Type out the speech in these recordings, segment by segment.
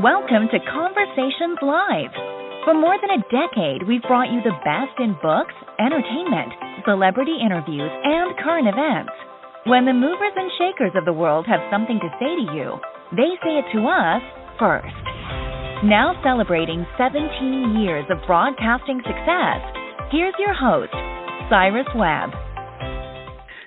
Welcome to Conversations Live. For more than a decade, we've brought you the best in books, entertainment, celebrity interviews, and current events. When the movers and shakers of the world have something to say to you, they say it to us first. Now celebrating 17 years of broadcasting success, here's your host, Cyrus Webb.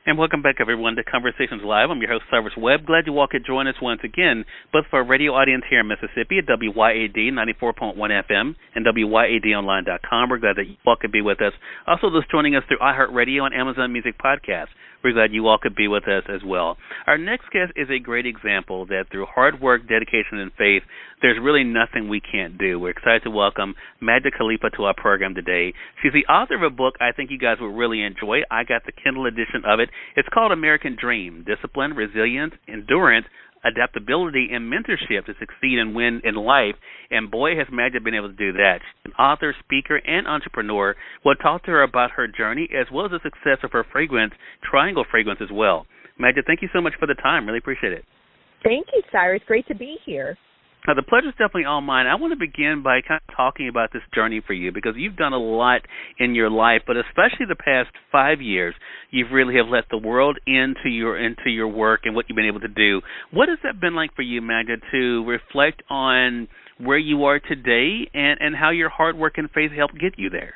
And welcome back, everyone, to Conversations Live. I'm your host, Cyrus Webb. Glad you all could join us once again, both for our radio audience here in Mississippi at WYAD 94.1 FM and WYADonline.com. We're glad that you all could be with us. Also, those joining us through iHeartRadio and Amazon Music Podcasts. We're glad you all could be with us as well. Our next guest is a great example that through hard work, dedication, and faith, there's really nothing we can't do. We're excited to welcome Magda Khalifa to our program today. She's the author of a book I think you guys will really enjoy. I got the Kindle edition of it. It's called American Dream: Discipline, Resilience, Endurance, Adaptability, and Mentorship to Succeed and Win in Life. And boy, has Magda been able to do that. She's an author, speaker, and entrepreneur. We'll talk to her about her journey as well as the success of her fragrance, Triangle Fragrance, as well. Magda, thank you so much for the time. Really appreciate it. Thank you, Cyrus. Great to be here. Now, the pleasure is definitely all mine. I want to begin by kind of talking about this journey for you because you've done a lot in your life, but especially the past 5 years, you've really have let the world into your work and what you've been able to do. What has that been like for you, Magda, to reflect on where you are today and how your hard work and faith helped get you there?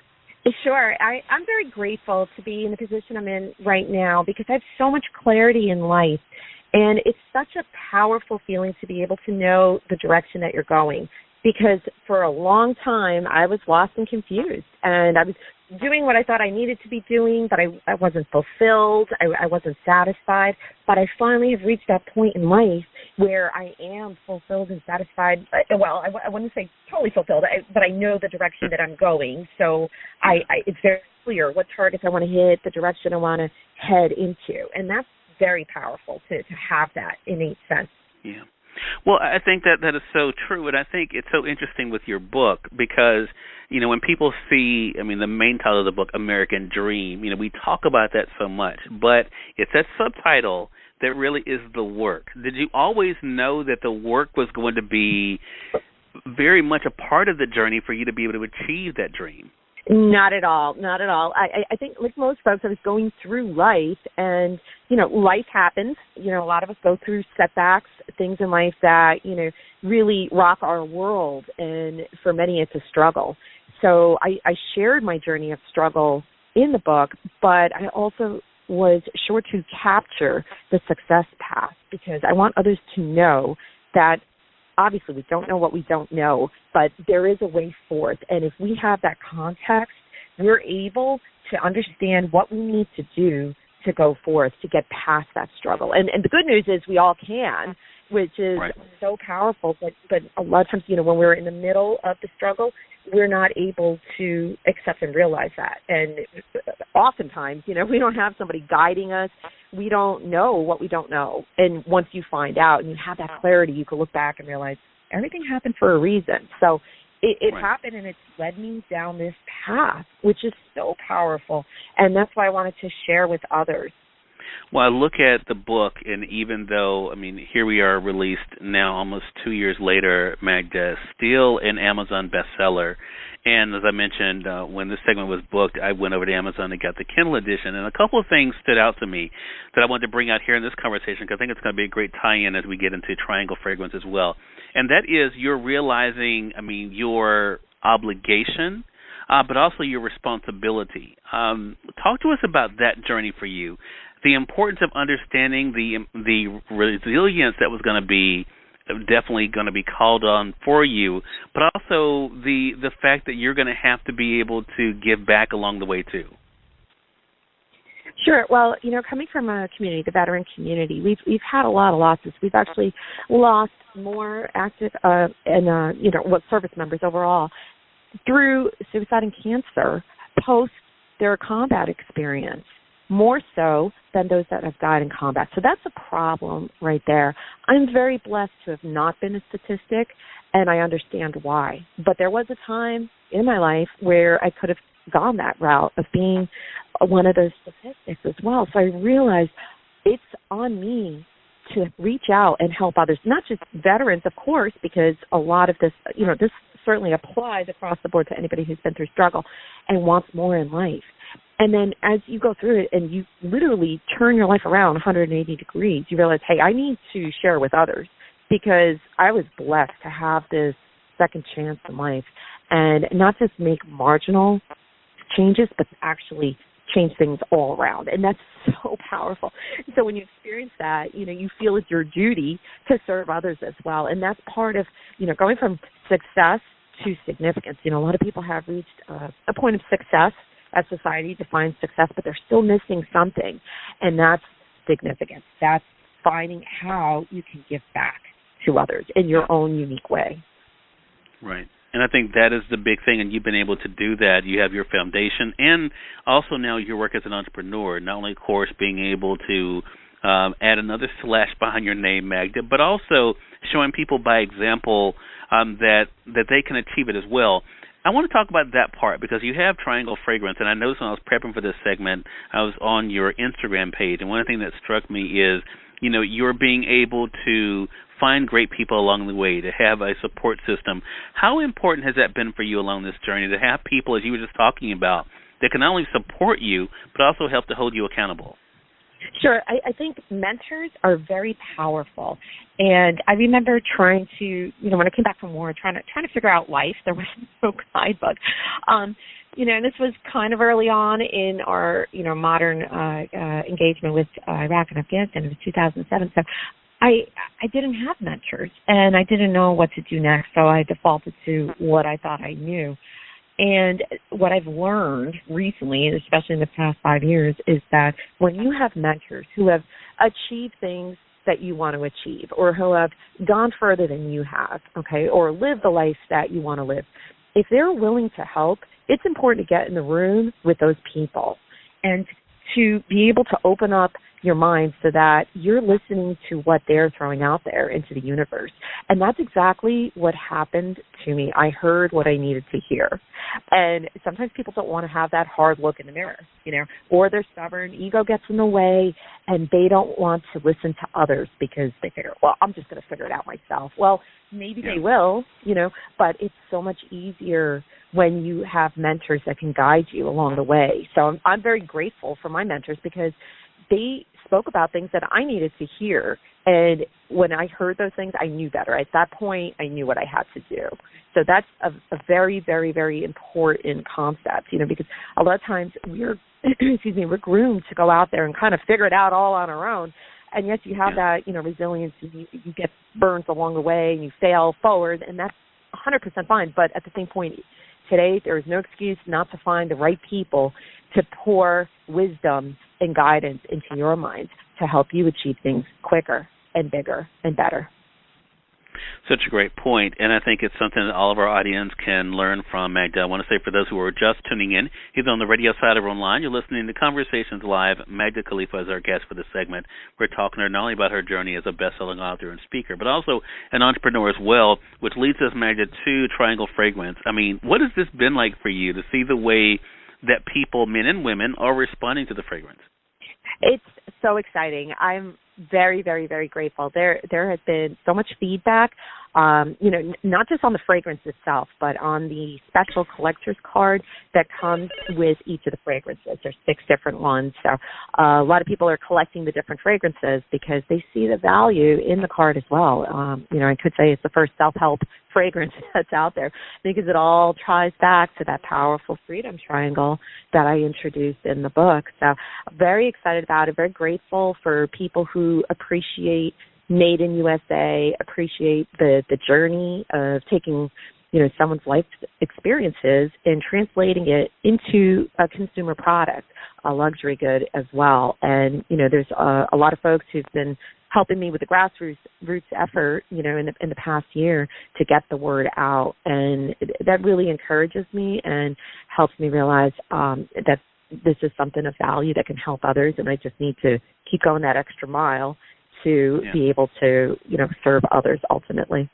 Sure. I'm very grateful to be in the position I'm in right now because I have so much clarity in life. And it's such a powerful feeling to be able to know the direction that you're going because for a long time I was lost and confused and I was doing what I thought I needed to be doing, but I wasn't fulfilled. I wasn't satisfied. But I finally have reached that point in life where I am fulfilled and satisfied. Well, I wouldn't say totally fulfilled, but I know the direction that I'm going. So it's very clear what targets I want to hit, the direction I want to head into. And that's very powerful to have that innate sense. Yeah. Well, I think that is so true, and I think it's so interesting with your book because, you know, when people see, I mean, the main title of the book, American Dream, you know, we talk about that so much, but it's that subtitle that really is the work. Did you always know that the work was going to be very much a part of the journey for you to be able to achieve that dream? Not at all. Not at all. I think like most folks, I was going through life and, you know, life happens. You know, a lot of us go through setbacks, things in life that, you know, really rock our world. And for many, it's a struggle. So I shared my journey of struggle in the book, but I also was sure to capture the success path because I want others to know that obviously, we don't know what we don't know, but there is a way forth. And if we have that context, we're able to understand what we need to do to go forth, to get past that struggle. And the good news is we all can, which is right. So powerful. But a lot of times, you know, when we're in the middle of the struggle, we're not able to accept and realize that. And oftentimes, you know, we don't have somebody guiding us. We don't know what we don't know. And once you find out and you have that clarity, you can look back and realize everything happened for a reason. So it right. happened and it's led me down this path, which is so powerful. And that's why I wanted to share with others. Well, I look at the book, and even though, I mean, here we are released now almost 2 years later, Magda, still an Amazon bestseller. And as I mentioned, when this segment was booked, I went over to Amazon and got the Kindle edition. And a couple of things stood out to me that I wanted to bring out here in this conversation because I think it's going to be a great tie-in as we get into Triangle Fragrance as well. And that is you're realizing, I mean, your obligation, but also your responsibility. Talk to us about that journey for you. The importance of understanding the resilience that was going to be definitely going to be called on for you, but also the fact that you're going to have to be able to give back along the way too. Sure. Well, you know, coming from a community, the veteran community, we've had a lot of losses. We've actually lost more active service members overall through suicide and cancer post their combat experience, more so than those that have died in combat. So that's a problem right there. I'm very blessed to have not been a statistic, and I understand why. But there was a time in my life where I could have gone that route of being one of those statistics as well. So I realized it's on me to reach out and help others, not just veterans, of course, because a lot of this, this certainly applies across the board to anybody who's been through struggle and wants more in life. And then as you go through it and you literally turn your life around 180 degrees, you realize, hey, I need to share with others because I was blessed to have this second chance in life and not just make marginal changes, but actually change things all around. And that's so powerful. So when you experience that, you feel it's your duty to serve others as well. And that's part of, going from success to significance. A lot of people have reached a point of success as society defines success, but they're still missing something. And that's significance. That's finding how you can give back to others in your own unique way. Right. And I think that is the big thing, and you've been able to do that. You have your foundation, and also now your work as an entrepreneur, not only, of course, being able to add another slash behind your name, Magda, but also showing people by example that they can achieve it as well. I want to talk about that part because you have Triangle Fragrance, and I noticed when I was prepping for this segment, I was on your Instagram page, and one thing that struck me is, you're being able to find great people along the way, to have a support system. How important has that been for you along this journey, to have people, as you were just talking about, that can not only support you, but also help to hold you accountable? Sure. I think mentors are very powerful. And I remember trying to, when I came back from war, trying to figure out life. There was no guidebook. And this was kind of early on in our, modern engagement with Iraq and Afghanistan. It was 2007. So I didn't have mentors, and I didn't know what to do next. So I defaulted to what I thought I knew. And what I've learned recently, especially in the past 5 years, is that when you have mentors who have achieved things that you want to achieve or who have gone further than you have, okay, or lived the life that you want to live, if they're willing to help, it's important to get in the room with those people and to be able to open up your mind so that you're listening to what they're throwing out there into the universe. And that's exactly what happened to me. I heard what I needed to hear. And sometimes people don't want to have that hard look in the mirror, or they're stubborn, ego gets in the way, and they don't want to listen to others because they figure, well, I'm just going to figure it out myself. Well, maybe they will, but it's so much easier when you have mentors that can guide you along the way. So I'm very grateful for my mentors because they spoke about things that I needed to hear. And when I heard those things, I knew better. At that point, I knew what I had to do. So that's a very, very, very important concept, because a lot of times we're groomed to go out there and kind of figure it out all on our own. And yes, you have that, resilience. You get burns along the way and you fail forward, and that's 100% fine. But at the same point, today, there is no excuse not to find the right people to pour wisdom and guidance into your mind to help you achieve things quicker and bigger and better. Such a great point, and I think it's something that all of our audience can learn from, Magda. I want to say for those who are just tuning in, either on the radio side or online, you're listening to Conversations Live. Magda Khalifa is our guest for this segment. We're talking to her not only about her journey as a best-selling author and speaker, but also an entrepreneur as well, which leads us, Magda, to Triangle Fragrance. I mean, what has this been like for you to see the way that people, men and women, are responding to the fragrance? It's so exciting. I'm very, very, very grateful. There has been so much feedback, not just on the fragrance itself, but on the special collector's card that comes with each of the fragrances. There's 6 different ones. So a lot of people are collecting the different fragrances because they see the value in the card as well. I could say it's the first self-help fragrance that's out there because it all ties back to that powerful freedom triangle that I introduced in the book. So I'm very excited about it, very grateful for people who appreciate Made in USA, appreciate the journey of taking, someone's life experiences and translating it into a consumer product, a luxury good as well. And, there's a lot of folks who've been helping me with the grassroots effort, in the past year to get the word out. And that really encourages me and helps me realize that this is something of value that can help others. And I just need to keep going that extra mile to be able to, serve others ultimately.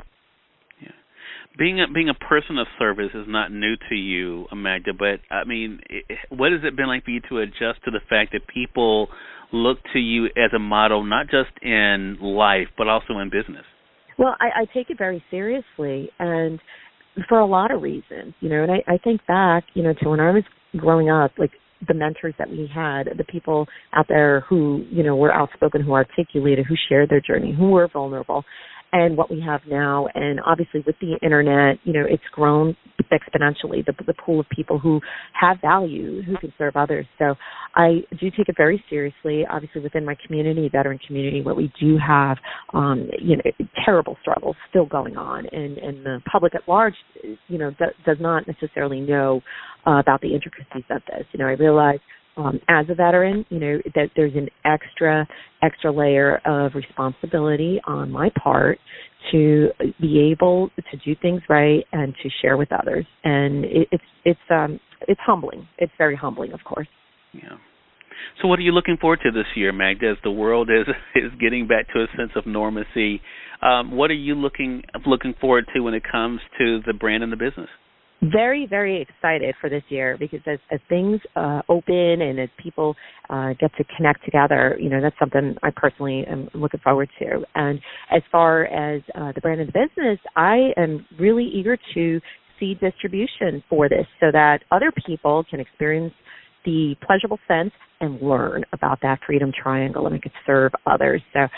Being a person of service is not new to you, Magda, but I mean, what has it been like for you to adjust to the fact that people look to you as a model, not just in life, but also in business? Well, I take it very seriously, and for a lot of reasons, and I think back, to when I was growing up, like the mentors that we had, the people out there who, were outspoken, who articulated, who shared their journey, who were vulnerable, and what we have now. And obviously with the internet, it's grown exponentially, the pool of people who have value, who can serve others. So I do take it very seriously. Obviously within my community, veteran community, where we do have, terrible struggles still going on, and the public at large, does not necessarily know about the intricacies of this. I realize as a veteran, that there's an extra layer of responsibility on my part to be able to do things right and to share with others. And it's humbling. It's very humbling, of course. Yeah. So what are you looking forward to this year, Magda, as the world is getting back to a sense of normalcy? What are you looking forward to when it comes to the brand and the business? Very, very excited for this year, because as things open and as people get to connect together, that's something I personally am looking forward to. And as far as the brand and the business, I am really eager to see distribution for this so that other people can experience the pleasurable sense and learn about that freedom triangle, and it could serve others. So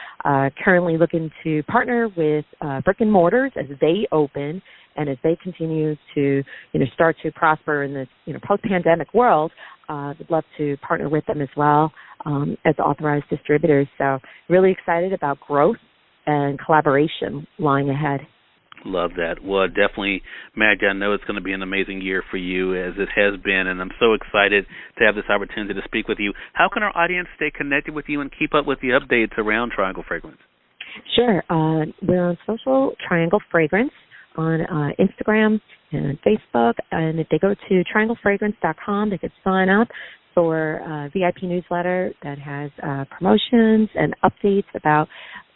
currently looking to partner with brick and mortars as they open and as they continue to, start to prosper in this, post-pandemic world. Would love to partner with them as well as authorized distributors. So really excited about growth and collaboration lying ahead. Love that. Well, definitely, Magda, I know it's going to be an amazing year for you, as it has been, and I'm so excited to have this opportunity to speak with you. How can our audience stay connected with you and keep up with the updates around Triangle Fragrance? Sure. We're on social, Triangle Fragrance, on Instagram and Facebook, and if they go to trianglefragrance.com, they could sign up for a VIP newsletter that has promotions and updates about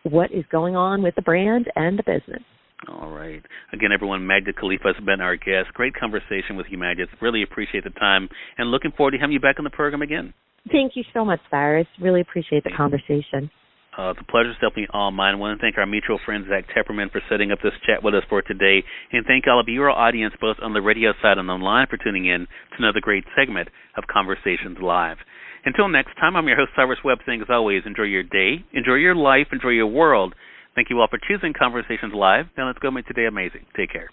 what is going on with the brand and the business. All right. Again, everyone, Magda Khalifa has been our guest. Great conversation with you, Magda. Really appreciate the time, and looking forward to having you back on the program again. Thank you so much, Cyrus. Really appreciate the conversation. The pleasure is definitely all mine. I want to thank our mutual friend, Zach Tepperman, for setting up this chat with us for today. And thank all of you, our audience, both on the radio side and online, for tuning in to another great segment of Conversations Live. Until next time, I'm your host, Cyrus Webb, saying, as always, enjoy your day, enjoy your life, enjoy your world. Thank you all for choosing Conversations Live. Now let's go make today amazing. Take care.